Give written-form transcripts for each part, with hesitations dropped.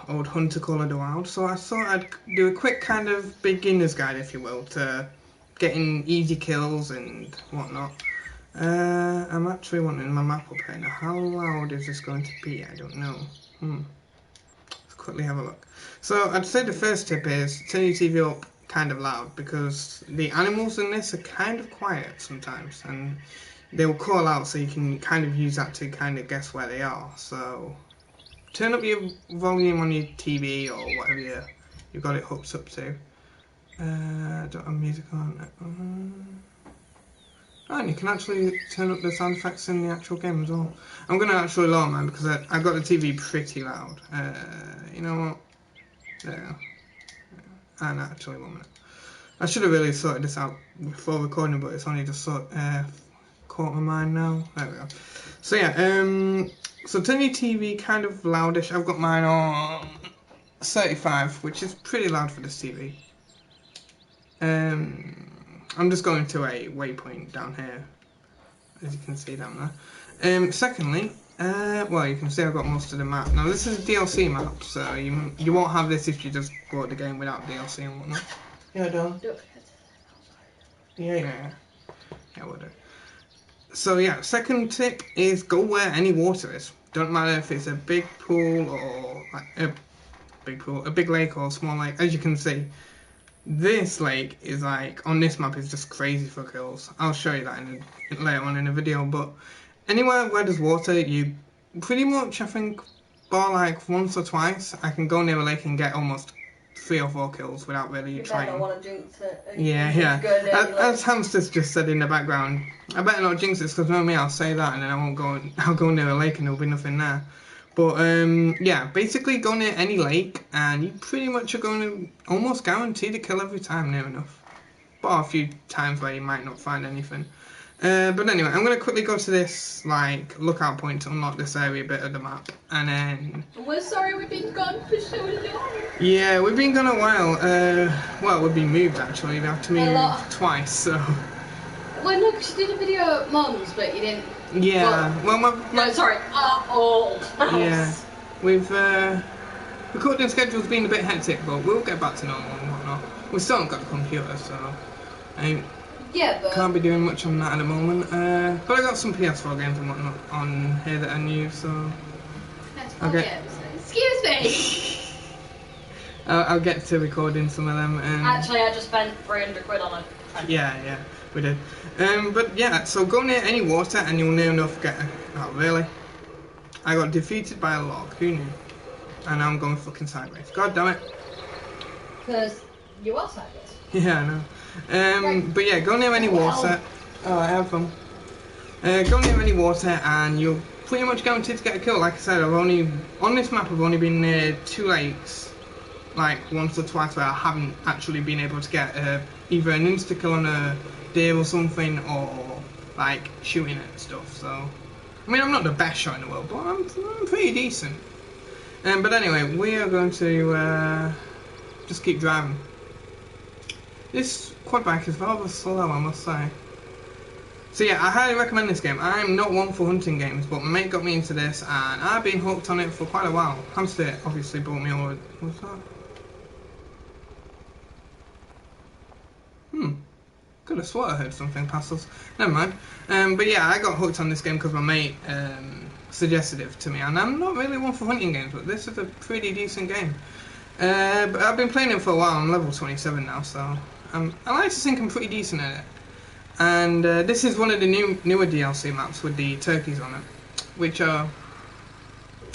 old Hunter Call of the Wild, so I thought I'd do a quick kind of beginner's guide, if you will, to getting easy kills and whatnot. I'm actually wanting my map up here now. How loud is this going to be? I don't know. Let's quickly have a look. So I'd say the first tip is turn your TV up kind of loud, because the animals in this are kind of quiet sometimes, and they will call out, so you can kind of use that to kind of guess where they are. So turn up your volume on your TV or whatever you've got it hooked up to. I don't have music on. Oh, and you can actually turn up the sound effects in the actual game as well. I'm going to actually lower mine because I got the TV pretty loud. You know what? There you go. And actually 1 minute. I should have really sorted this out before recording, but it's only just caught my mind now. There we go. So yeah, so turn your TV kind of loudish. I've got mine on 35, which is pretty loud for this TV. I'm just going to a waypoint down here, as you can see down there. Secondly, well, you can see I've got most of the map. Now this is a DLC map, so you won't have this if you just bought the game without DLC and whatnot. Yeah, Don. Yeah, we'll do. So yeah, second tip is go where any water is. Don't matter if it's a big pool or like a big lake or a small lake. As you can see, this lake is like, on this map, is just crazy for kills. I'll show you that later on in the video, but anywhere where there's water, you pretty much, I think, bar like once or twice, I can go near a lake and get almost 3 or 4 kills without really trying. I want to jinx it. Yeah. As Hamster's just said in the background, I better not jinx it, because me, I'll say that and then I won't go. I'll go near a lake and there'll be nothing there. But yeah, basically go near any lake and you pretty much are going to almost guarantee to kill every time near enough. But a few times where you might not find anything. But anyway, I'm going to quickly go to this like lookout point to unlock this area bit of the map, and then... We're sorry we've been gone for so long. Yeah, we've been gone a while. Well, we've been moved actually. We have to move twice, so... Well, no, because you did a video at Mum's, but you didn't... Yeah, no, sorry, our old house. Yeah, we've... recording schedule's been a bit hectic, but we'll get back to normal and whatnot. We still haven't got a computer, so... Yeah, but... Can't be doing much on that at the moment. But I got some PS4 games and whatnot on here that are new, so... Okay. Excuse me! I'll get to recording some of them. Actually, I just spent 300 quid on it. Yeah, we did. But yeah, so go near any water and you'll near enough get... Oh, really? I got defeated by a log, who knew? And now I'm going fucking sideways. God damn it. Because you are sideways. Yeah, I know. But yeah, go near any water. Oh, I have fun. Go near any water and you're pretty much guaranteed to get a kill. Like I said, on this map I've only been near 2 lakes, like once or twice, where I haven't actually been able to get either an insta kill on a deer or something, or like shooting at stuff. So, I mean, I'm not the best shot in the world, but I'm pretty decent. But anyway, we are going to just keep driving. This quad bike is rather slow, I must say. So yeah, I highly recommend this game. I'm not one for hunting games, but my mate got me into this, and I've been hooked on it for quite a while. Hamster obviously brought me over. What's that? Could have swore I heard something past us. Never mind. But yeah, I got hooked on this game because my mate suggested it to me, and I'm not really one for hunting games, but this is a pretty decent game. But I've been playing it for a while. I'm level 27 now, so I like to think I'm pretty decent at it. And this is one of the newer DLC maps with the turkeys on it, which are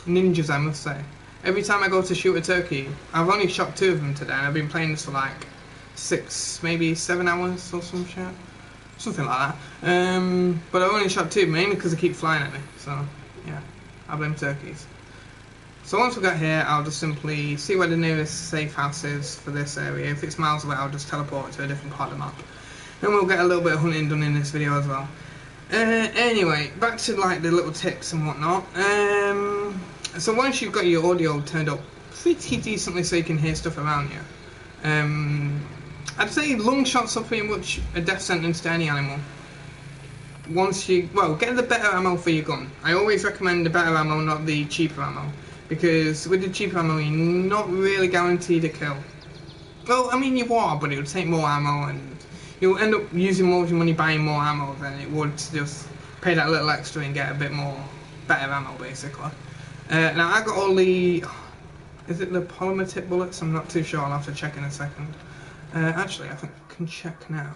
ninjas, I must say. Every time I go to shoot a turkey, I've only shot 2 of them today, and I've been playing this for like 6, maybe 7 hours or some shit. Something like that. But I've only shot 2, mainly because they keep flying at me, so yeah, I blame turkeys. So once we get here, I'll just simply see where the nearest safe house is for this area. If it's miles away, I'll just teleport to a different part of the map. And we'll get a little bit of hunting done in this video as well. Anyway, back to like the little tips and whatnot. So once you've got your audio turned up pretty decently so you can hear stuff around you, I'd say long shots are pretty much a death sentence to any animal. Once you, well, get the better ammo for your gun. I always recommend the better ammo, not the cheaper ammo. because with the cheaper ammo, you're not really guaranteed a kill. Well, I mean you are, but it would take more ammo, and you'll end up using more of your money buying more ammo than it would to just pay that little extra and get a bit more better ammo, basically. Now I got all the, is it the polymer tip bullets? I'm not too sure. I'll have to check in a second. Actually, I think I can check now.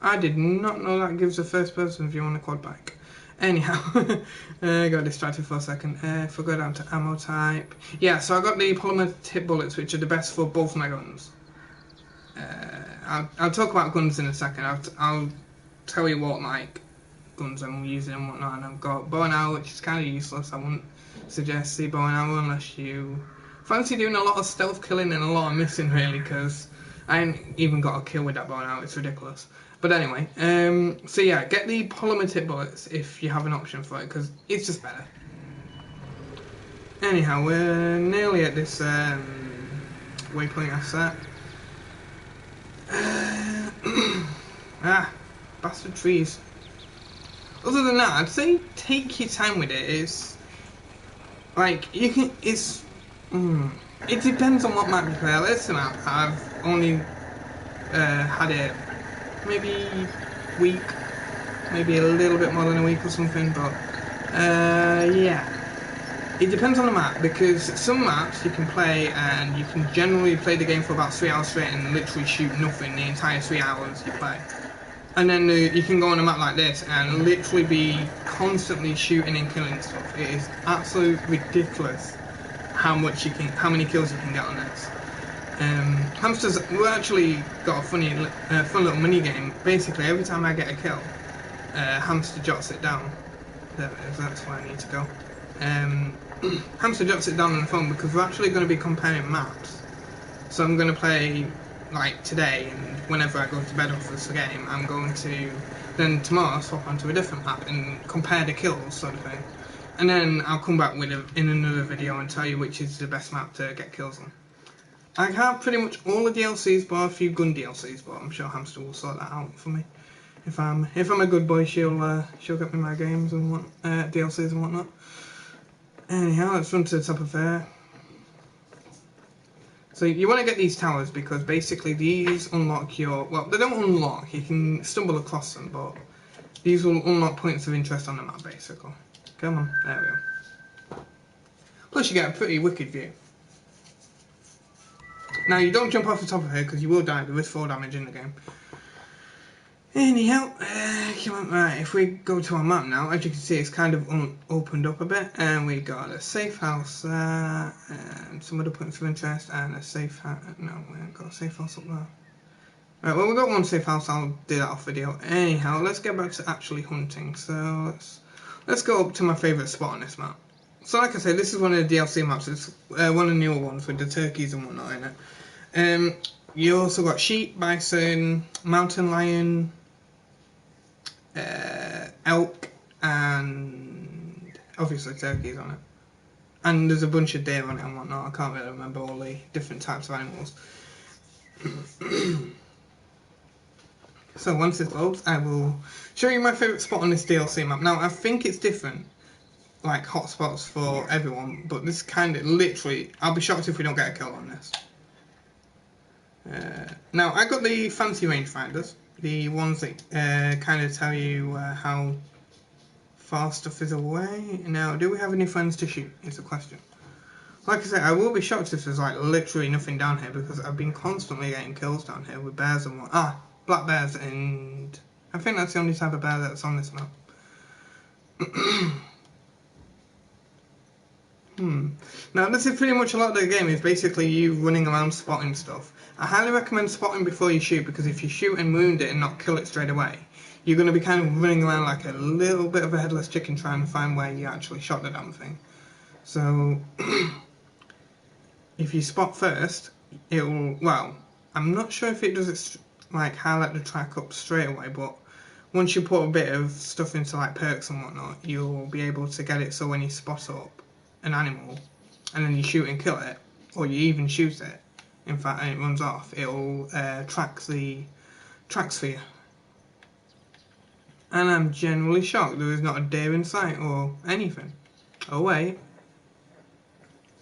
I did not know that gives a first person view on the quad bike. Anyhow, I got distracted for a second. If I go down to ammo type, yeah, so I got the polymer tip bullets, which are the best for both my guns. I'll talk about guns in a second. I'll tell you what like guns I'm using and whatnot. And I've got bow and arrow, which is kind of useless. I wouldn't suggest the bow and arrow unless you fancy doing a lot of stealth killing and a lot of missing, really, because I ain't even got a kill with that bow and arrow. It's ridiculous. But anyway, so yeah, get the polymer tip bullets if you have an option for it, because it's just better. Anyhow, we're nearly at this waypoint I set. Bastard trees. Other than that, I'd say take your time with it. It's like you can. It's it depends on what map you play. Listen, I've only had it maybe a week, maybe a little bit more than a week or something, but yeah, it depends on the map, because some maps you can play and you can generally play the game for about 3 hours straight and literally shoot nothing the entire 3 hours you play, and then you can go on a map like this and literally be constantly shooting and killing stuff. It is absolutely ridiculous how many kills you can get on this. Hamsters, we actually got a fun little mini game. Basically, every time I get a kill, Hamster jots it down. There it is, that's where I need to go. Hamster jots it down on the phone because we're actually going to be comparing maps. So I'm going to play like today, and whenever I go to bed off this game, I'm going to then tomorrow swap onto a different map and compare the kills, sort of thing. And then I'll come back with in another video and tell you which is the best map to get kills on. I have pretty much all the DLCs, but a few gun DLCs, but I'm sure Hamster will sort that out for me. If I'm a good boy, she'll get me my games and DLCs and whatnot. Anyhow, let's run to the top of there. So you want to get these towers because basically these unlock your, well, they don't unlock, you can stumble across them, but these will unlock points of interest on the map, basically. Come on, there we go. Plus you get a pretty wicked view. Now you don't jump off the top of here because you will die. There is 4 damage in the game. Anyhow, come on, right, if we go to our map now, as you can see it's kind of opened up a bit, and we got a safe house there, and some other points of interest, and a safe house, no, we haven't got a safe house up there. Right, well we've got one safe house, I'll do that off video. Anyhow, let's get back to actually hunting, so let's go up to my favourite spot on this map. So like I said, this is one of the DLC maps, it's one of the newer ones with the turkeys and whatnot in it. You also got sheep, bison, mountain lion, elk, and obviously turkeys on it. And there's a bunch of deer on it and whatnot, I can't really remember all the different types of animals. So once this loads, I will show you my favourite spot on this DLC map. Now I think it's different, like hotspots for everyone, but this kind of literally, I'll be shocked if we don't get a kill on this. Now I got the fancy rangefinders, the ones that kind of tell you how far stuff is away. Now, do we have any friends to shoot is the question. Like I said, I will be shocked if there's like literally nothing down here, because I've been constantly getting kills down here with bears and what. Black bears, and I think that's the only type of bear that's on this map. Now this is pretty much a lot of the game, is basically you running around spotting stuff. I highly recommend spotting before you shoot, because if you shoot and wound it and not kill it straight away, you're going to be kind of running around like a little bit of a headless chicken trying to find where you actually shot the damn thing. So if you spot first, it will, well, I'm not sure if it does it like highlight the track up straight away, but once you put a bit of stuff into like perks and whatnot, you'll be able to get it so when you spot up an animal and then you shoot and kill it, or you even shoot it, in fact, and it runs off, it'll tracks for you. And I'm generally shocked there is not a deer in sight or anything. Oh wait.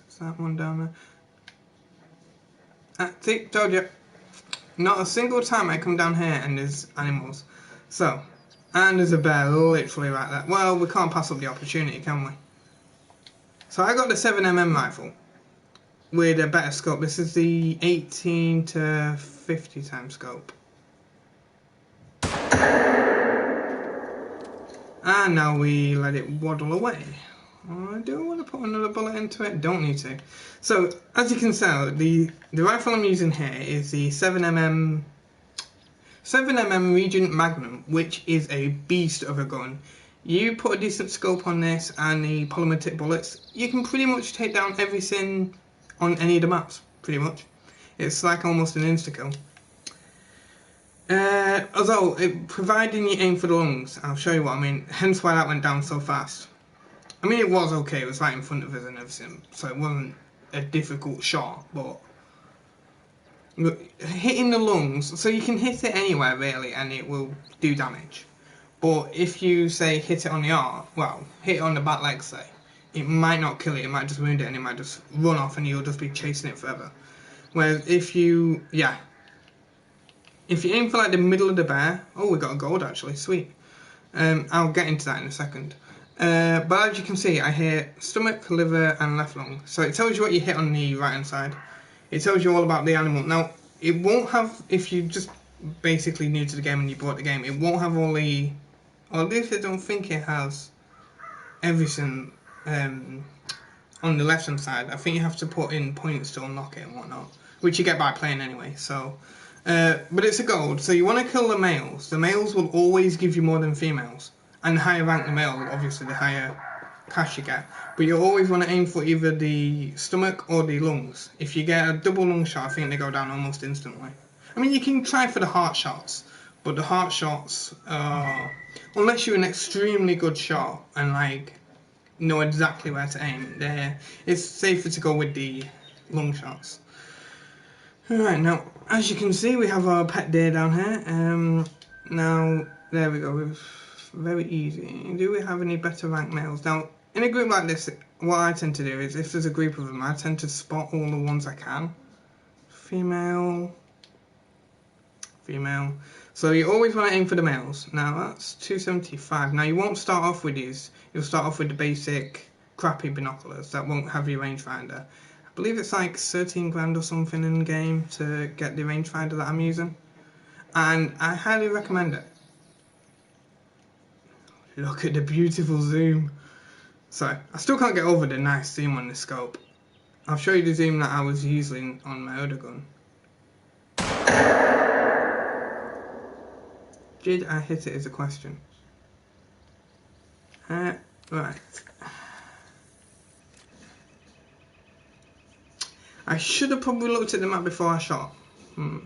Is that one down there? See, told you. Not a single time I come down here and there's animals. So, and there's a bear literally right there. Well, we can't pass up the opportunity, can we? So I got the 7mm rifle with a better scope. This is the 18 to 50 times scope. And now we let it waddle away. Do I want to put another bullet into it? Don't need to. So, as you can tell, the rifle I'm using here is the 7mm Regent Magnum, which is a beast of a gun. You put a decent scope on this and the polymer tip bullets, you can pretty much take down everything on any of the maps, pretty much. It's like almost an insta-kill. Although, providing you aim for the lungs, I'll show you what I mean, hence why that went down so fast. I mean, it was okay, it was right in front of us and everything, so it wasn't a difficult shot, but hitting the lungs, so you can hit it anywhere really and it will do damage. But if you, say, hit it on the arm, well, hit it on the back leg, say, it might not kill it, it might just wound it and it might just run off and you'll just be chasing it forever. Whereas if you, if you aim for like the middle of the bear, oh, we got a gold actually, sweet. I'll get into that in a second. But as you can see, I hit stomach, liver and left lung. So it tells you what you hit on the right hand side. It tells you all about the animal. Now, it won't have, if you just basically new to the game and you bought the game, it won't have all the, or at least I don't think it has everything on the left hand side. I think you have to put in points to unlock it and whatnot, which you get by playing anyway, so. But it's a gold, so you want to kill the males. The males will always give you more than females. And the higher rank the male, obviously the higher cash you get. But you always want to aim for either the stomach or the lungs. If you get a double lung shot, I think they go down almost instantly. I mean, you can try for the heart shots, but the heart shots, unless you're an extremely good shot and like know exactly where to aim, it's safer to go with the lung shots. Alright, now, as you can see, we have our pet deer down here. Now, there we go. Very easy. Do we have any better ranked males? Now, in a group like this, what I tend to do is, if there's a group of them, I tend to spot all the ones I can. Female. So you always want to aim for the males. Now, that's 275. Now, you won't start off with these. You'll start off with the basic crappy binoculars that won't have your rangefinder. I believe it's like 13 grand or something in game to get the rangefinder that I'm using. And I highly recommend it. Look at the beautiful zoom. So, I still can't get over the nice zoom on the scope. I'll show you the zoom that I was using on my other gun. Did I hit it is a question. Right. I should have probably looked at the map before I shot. Well,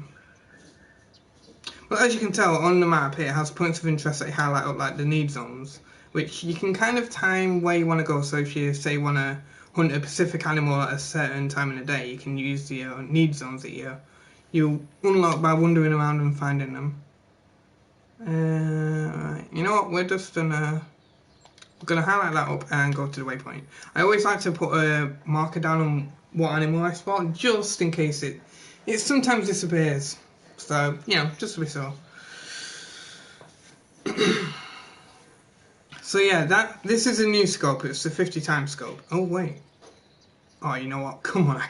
as you can tell on the map, it has points of interest that highlight up like the need zones, which you can kind of time where you want to go. So if you say want to hunt a specific animal at a certain time in the day, you can use the need zones that you unlock by wandering around and finding them. Right. You know what? We're just gonna highlight that up and go to the waypoint. I always like to put a marker down on what animal I spot, just in case it sometimes disappears. So, you know, just to be sure. So yeah, this is a new scope. It's the 50 times scope. Oh wait. Oh, you know what? Come on,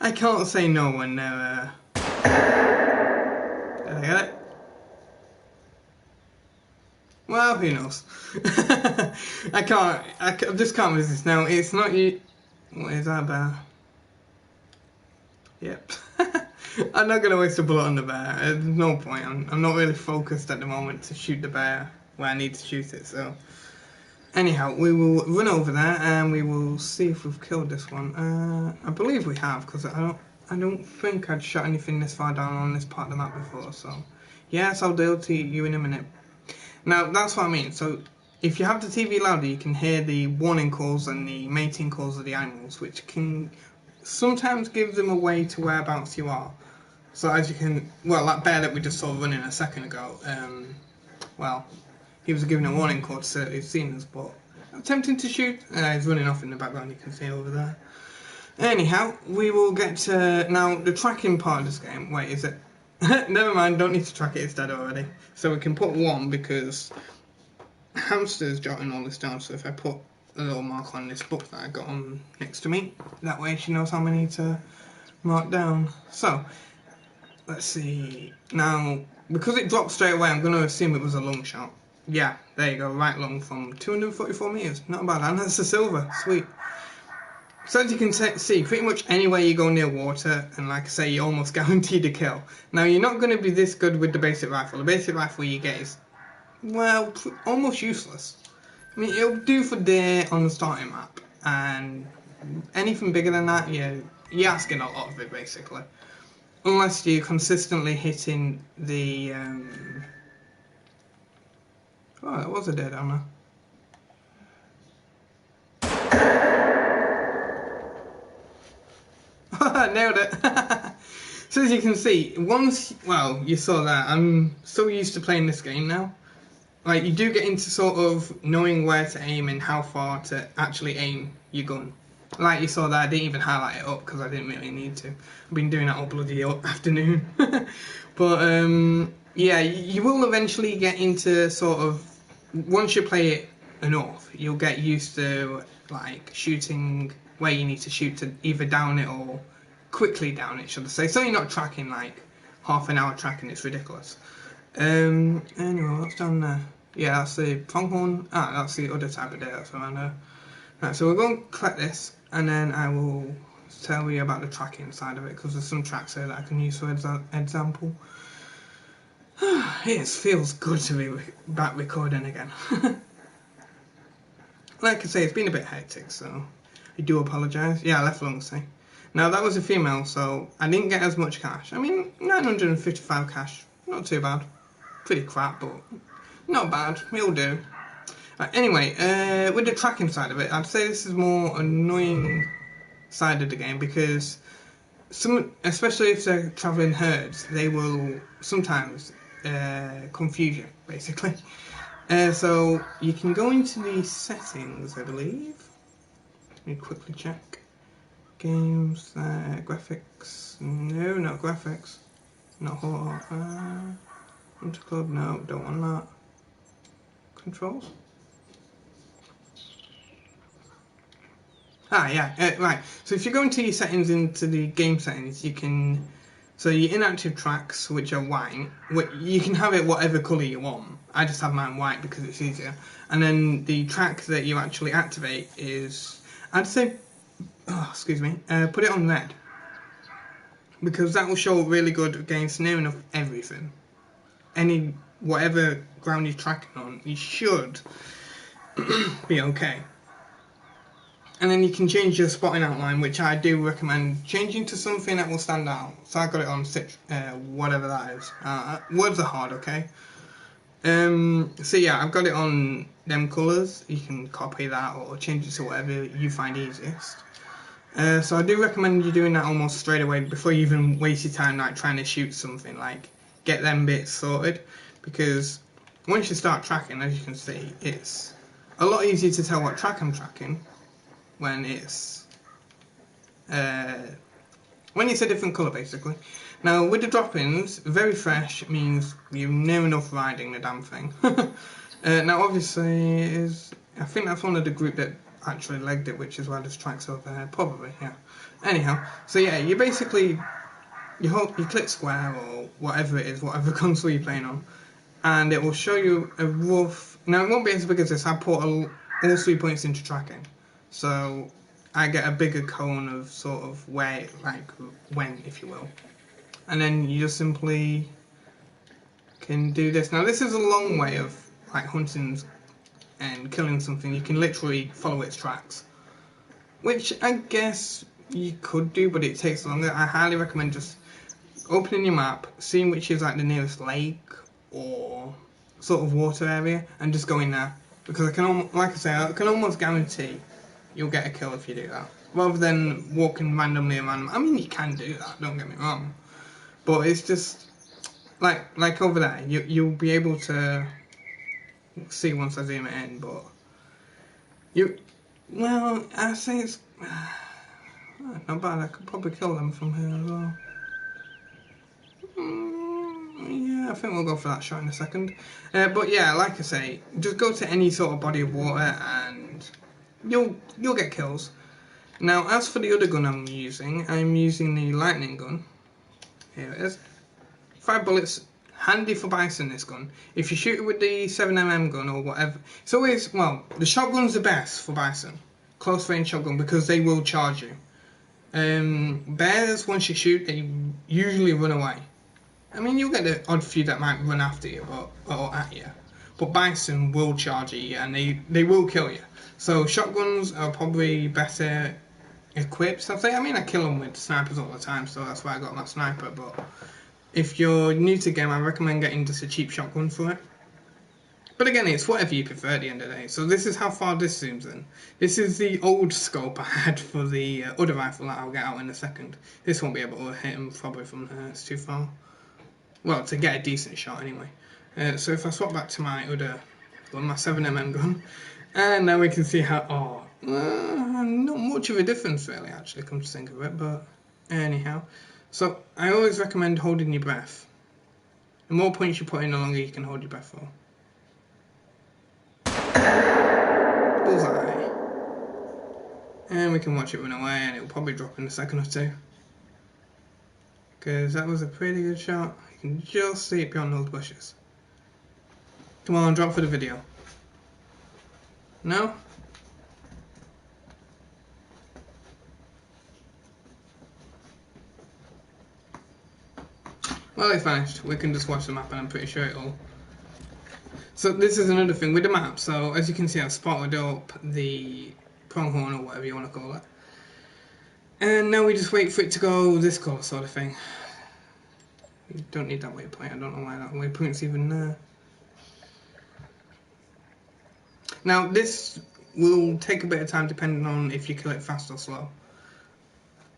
I can't say no when they're. Did I get it? Well, who knows? I just can't resist. Now, it's not you. What is that bear? Yep. I'm not going to waste a bullet on the bear. There's no point. I'm not really focused at the moment to shoot the bear where I need to shoot it. So, anyhow, we will run over there and we will see if we've killed this one. I believe we have, because I don't think I'd shot anything this far down on this part of the map before. So, yes, I'll deal to you in a minute. Now, that's what I mean. So, if you have the TV louder, you can hear the warning calls and the mating calls of the animals, which can sometimes give them away to whereabouts you are. So as you can, well, that bear that we just saw running a second ago, well, he was giving a warning call to say he's seen us, but attempting to shoot. He's running off in the background, you can see over there. Anyhow, we will get to now the tracking part of this game. Wait, is it? Never mind, don't need to track it, it's dead already. So we can put 1 because Hamster's jotting all this down, so if I put a little mark on this book that I got on next to me, that way she knows how many to mark down. So, let's see. Now, because it dropped straight away, I'm going to assume it was a long shot. Yeah, there you go, right long from 244 metres. Not bad, and that's a silver, sweet. So as you can see, pretty much anywhere you go near water, and like I say, you're almost guaranteed a kill. Now, you're not going to be this good with the basic rifle. The basic rifle you get is, well, almost useless. I mean, it'll do for deer on the starting map, and anything bigger than that, you're asking a lot of it, basically. Unless you're consistently hitting the... Oh, that was a deer down there. Nailed it. So as you can see, well, you saw that, I'm so used to playing this game now. Like, you do get into sort of knowing where to aim and how far to actually aim your gun. Like you saw that, I didn't even highlight it up because I didn't really need to. I've been doing that all bloody afternoon. But yeah, you will eventually get into sort of, once you play it enough, you'll get used to like shooting where you need to shoot to either down it or quickly down it, should I say. So you're not tracking like half an hour tracking, it's ridiculous. Anyway, what's down there? Yeah, that's the pronghorn. Ah, that's the other type of deer that's around there. Right, so we're going to collect this, and then I will tell you about the tracking side of it, because there's some tracks here that I can use for example. It feels good to be back recording again. Like I say, it's been a bit hectic, so I do apologise. Yeah, I left Lungsea. Now, that was a female, so I didn't get as much cash. I mean, 955 cash, not too bad. Pretty crap, but not bad. It'll do. Anyway, with the tracking side of it, I'd say this is more annoying side of the game because especially if they're travelling herds, they will sometimes confuse you, basically. So you can go into the settings, I believe. Let me quickly check. Games, graphics. No, not graphics. Not horror. Hunter Club, no, don't want that. Controls. Ah, yeah, right. So if you go into your settings, into the game settings, you can... So your inactive tracks, which are white, you can have it whatever colour you want. I just have mine white because it's easier. And then the track that you actually activate is... I'd say... Oh, excuse me. Put it on red. Because that will show really good against near enough everything. Whatever ground you're tracking on, you should be okay. And then you can change your spotting outline, which I do recommend changing to something that will stand out. So I got it on whatever that is. Words are hard, okay? So yeah, I've got it on them colours. You can copy that or change it to whatever you find easiest. So I do recommend you doing that almost straight away before you even waste your time like trying to shoot something. Like, get them bits sorted, because once you start tracking, as you can see, it's a lot easier to tell what track I'm tracking when it's a different colour, basically. Now, with the drop-ins, very fresh means you're near enough riding the damn thing. Now, obviously, I think that's one of the group that actually legged it, which is why there's tracks over there, probably, yeah. Anyhow, so yeah, you basically, you click square or whatever it is, whatever console you're playing on, and it will show you a rough, now it won't be as big as this, I put all 3 points into tracking, so I get a bigger cone of sort of where, like, when, if you will. And then you just simply can do this. Now this is a long way of like hunting and killing something. You can literally follow its tracks, which I guess you could do, but it takes longer. I highly recommend just opening your map, seeing which is like the nearest lake or sort of water area, and just going there. Because I can almost guarantee you'll get a kill if you do that, rather than walking randomly around. I mean, you can do that, don't get me wrong, but it's just like over there, you'll be able to see once I zoom it in, but Well, I say it's not bad. I could probably kill them from here as well. Yeah, I think we'll go for that shot in a second. But yeah, like I say, just go to any sort of body of water and you'll get kills. Now, as for the other gun I'm using the lightning gun. Here it is. 5 bullets, handy for bison, this gun. If you shoot it with the 7mm gun or whatever, it's always, well, the shotgun's the best for bison. Close range shotgun, because they will charge you. Bears, once you shoot, they usually run away. I mean, you'll get the odd few that might run after you, or at you. But bison will charge you, and they will kill you. So shotguns are probably better equipped. I mean, I kill them with snipers all the time, so that's why I got my sniper. But if you're new to the game, I recommend getting just a cheap shotgun for it. But again, it's whatever you prefer at the end of the day. So this is how far this zooms in. This is the old scope I had for the other rifle that I'll get out in a second. This won't be able to hit him probably from there, it's too far. Well, to get a decent shot anyway. So if I swap back to my other gun, my 7mm gun, and now we can see how, not much of a difference really actually, come to think of it, but anyhow. So I always recommend holding your breath. The more points you put in, the longer you can hold your breath for. Bullseye. And we can watch it run away, and it'll probably drop in a second or two. Because that was a pretty good shot. You can just see it beyond those bushes. Come on, drop for the video. No? Well, it's vanished. We can just watch the map and I'm pretty sure it'll... So this is another thing with the map. So as you can see, I've spotted up the pronghorn or whatever you want to call it. And now we just wait for it to go this colour sort of thing. You don't need that waypoint. I don't know why that waypoint's even there. Now this will take a bit of time depending on if you kill it fast or slow.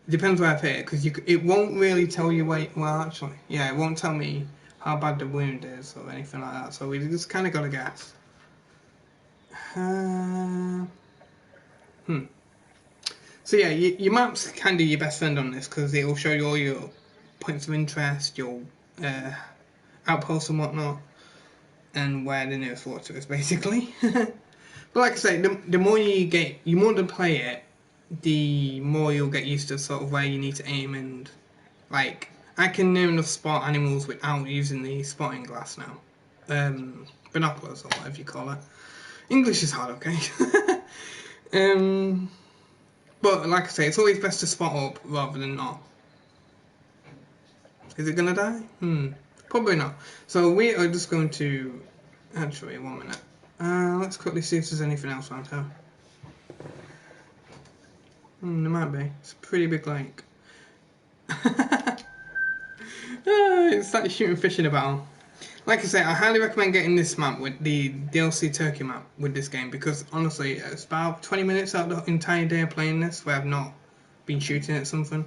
It depends where I put it, because it won't really tell you where, well actually, yeah, it won't tell me how bad the wound is or anything like that, so we just kind of got to guess. So yeah, your map's kind of your best friend on this, because it will show you all your points of interest, your outposts and whatnot, and where the nearest water is basically. But like I say, the more you more to play it, the more you'll get used to sort of where you need to aim, and like I can near enough spot animals without using the spotting glass now, binoculars or whatever you call it. English is hard, okay. But like I say, it's always best to spot up rather than not. Is it gonna die? Probably not. So we are just going to actually 1 minute. Let's quickly see if there's anything else around here. There might be. It's a pretty big lake. It's like shooting fish in a barrel. Like I say, I highly recommend getting this map with the DLC Turkey map with this game, because honestly, it's about 20 minutes out of the entire day of playing this where I've not been shooting at something.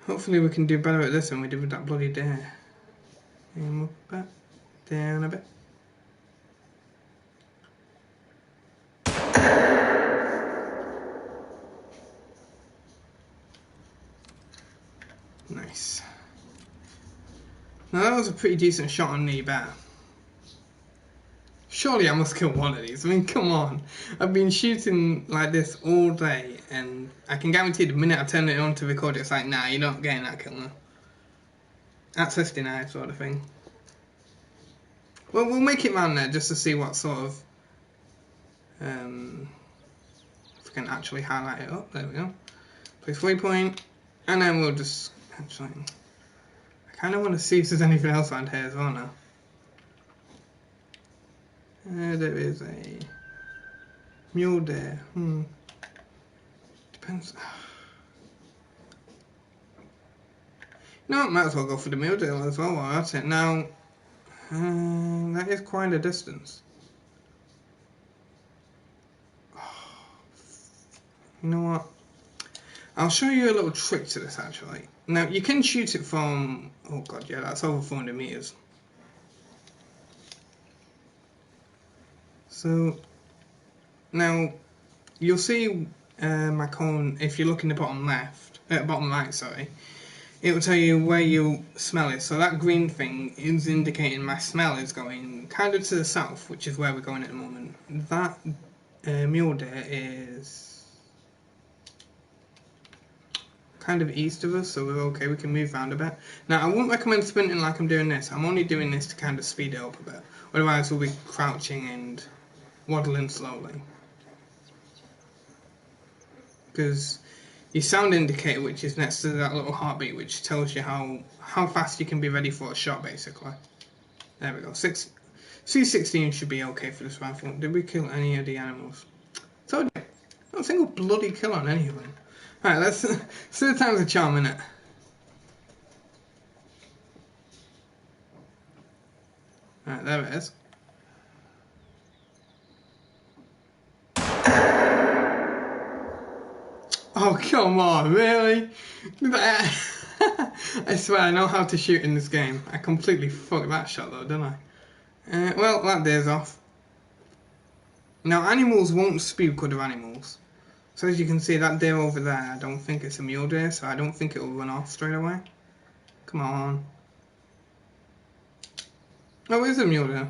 Hopefully we can do better at this than we did with that bloody deer. Aim up a bit, down a bit. Nice. Now that was a pretty decent shot on the bear. Surely I must kill one of these. I mean, come on. I've been shooting like this all day, and I can guarantee the minute I turn it on to record it, it's like, nah, you're not getting that kill now. At 59 sort of thing. Well, we'll make it round there just to see what sort of... if we can actually highlight it up. There we go. Place waypoint, and then we'll just... Actually, I kind of want to see if there's anything else around here as well now. There is a mule deer. Depends. No, might as well go for the mule deer as well while that's it. Now, that is quite a distance. You know what? I'll show you a little trick to this actually. Now, you can shoot it from... Oh god, yeah, that's over 400 meters. So now you'll see my cone if you look in the bottom left, bottom right, sorry. It will tell you where you smell it. So that green thing is indicating my smell is going kind of to the south, which is where we're going at the moment. That mule deer is kind of east of us, so we're okay. We can move around a bit. Now, I wouldn't recommend sprinting like I'm doing this. I'm only doing this to kind of speed it up a bit. Otherwise, we'll be crouching and waddling slowly. Because your sound indicator, which is next to that little heartbeat, which tells you how fast you can be ready for a shot, basically. There we go. C16 should be okay for this rifle. Did we kill any of the animals? Told you. Not a single bloody kill on any of them. Alright, let's see the times of charm in it. Alright, there it is. Oh, come on, really? I swear I know how to shoot in this game. I completely fucked that shot though, didn't I? Well, that deer's off. Now, animals won't spew other animals. So as you can see, that deer over there, I don't think it's a mule deer, so I don't think it will run off straight away. Come on. Oh, it is a mule deer.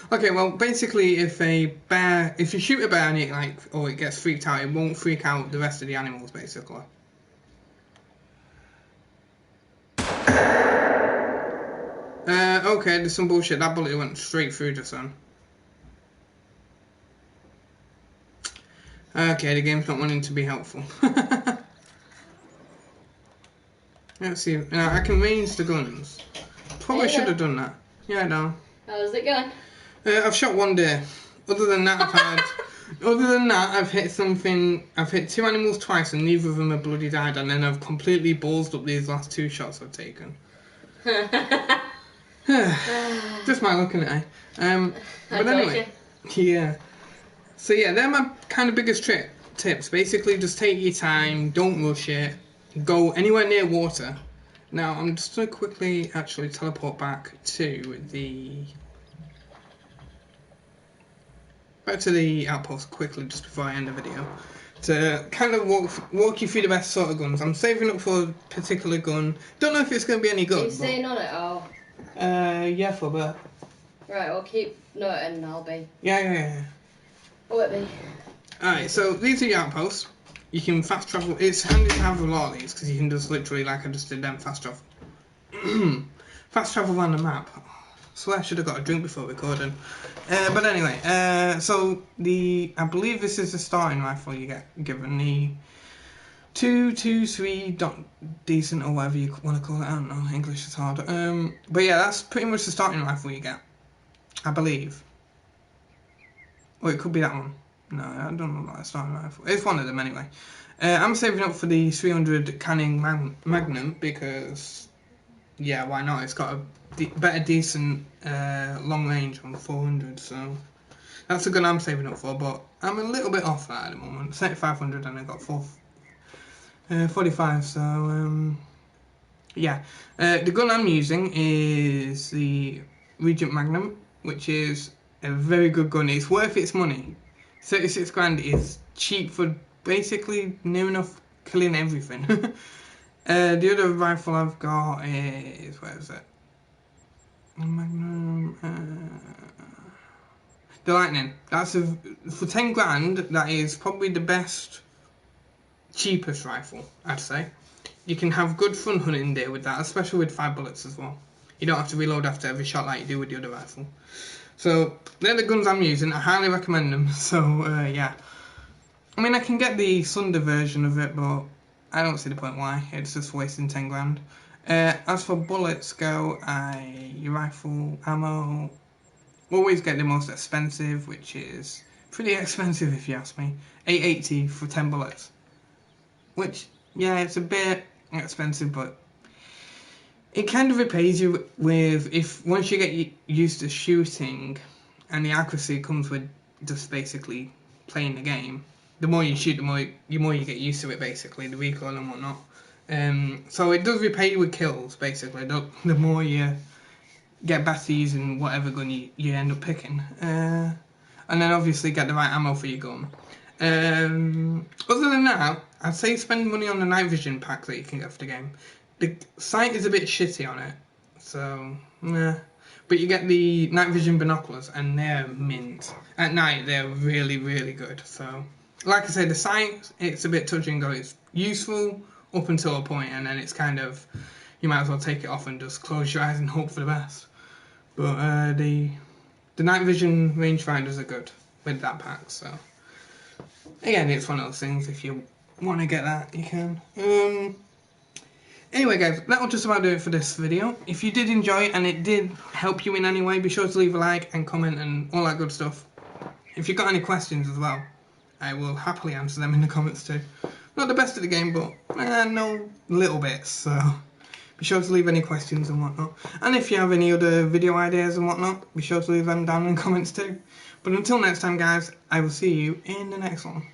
Okay, well, basically, if you shoot a bear and it gets freaked out, it won't freak out the rest of the animals, basically. Okay, there's some bullshit. That bullet went straight through the sun. Okay, the game's not wanting to be helpful. Let's see. Now, I can range the guns. Probably should have done that. Yeah, I know. How's it going? I've shot one deer. Other than that, I've hit something. I've hit 2 animals twice, and neither of them have bloody died. And then I've completely ballsed up these last 2 shots I've taken. Just my luck, innit, eh? But anyway, yeah. So yeah, they're my kind of biggest tips. Basically, just take your time, don't rush it, go anywhere near water. Now, I'm just going to quickly actually teleport back to the outpost quickly, just before I end the video, to kind of walk you through the best sort of guns. I'm saving up for a particular gun. Don't know if it's going to be any good. Are you staying on it, or? Yeah, for a bit. Right, I'll keep noting and I'll be. Yeah. Oh, it be. Alright, so these are your outposts. You can fast travel. It's handy to have a lot of these because you can just literally, like I just did then, fast travel. Fast travel around the map. Swear I should have got a drink before recording. But anyway, so I believe this is the starting rifle you get given, the 223 decent or whatever you want to call it. I don't know, English is hard. But yeah, that's pretty much the starting rifle you get, I believe. Or it could be that one. No, I don't know about the starting rifle. It's one of them anyway. I'm saving up for the 300 Canning Magnum because, yeah, why not? It's got a better decent long range on 400, so that's the gun I'm saving up for. But I'm a little bit off that at the moment. 7500 and I got 45. So yeah, the gun I'm using is the Regent Magnum, which is a very good gun. It's worth its money. 36 grand is cheap for basically near enough killing everything. The other rifle I've got is, where is it? Magnum, the Lightning. That's for 10 grand. That is probably the best, cheapest rifle, I'd say. You can have good fun hunting deer with that, especially with 5 bullets as well. You don't have to reload after every shot like you do with the other rifle. So they're the guns I'm using. I highly recommend them. So yeah, I mean I can get the Sunder version of it, but I don't see the point why. It's just wasting 10 grand. As for bullets go, your rifle ammo, always get the most expensive, which is pretty expensive if you ask me. 880 for 10 bullets. Which, yeah, it's a bit expensive, but it kind of repays you with, once you get used to shooting, and the accuracy comes with just basically playing the game. The more you shoot, the more you get used to it, basically, the recoil and whatnot. So it does repay you with kills, basically. The more you get better using whatever gun you end up picking. Oh and then obviously get the right ammo for your gun. Other than that, I'd say spend money on the night vision pack that you can get for the game. The sight is a bit shitty on it, so nah. But you get the night vision binoculars, and they're mint. At night, they're really, really good. So, like I say, the sight, it's a bit touch and go. It's useful up until a point, and then it's kind of, you might as well take it off and just close your eyes and hope for the best. But the night vision rangefinders are good with that pack, so again, it's one of those things. If you want to get that, you can. Anyway, guys, that'll just about do it for this video. If you did enjoy it and it did help you in any way, be sure to leave a like and comment and all that good stuff. If you've got any questions as well, I will happily answer them in the comments too. Not the best at the game, but know little bits, so be sure to leave any questions and whatnot. And if you have any other video ideas and whatnot, be sure to leave them down in the comments too. But until next time, guys, I will see you in the next one.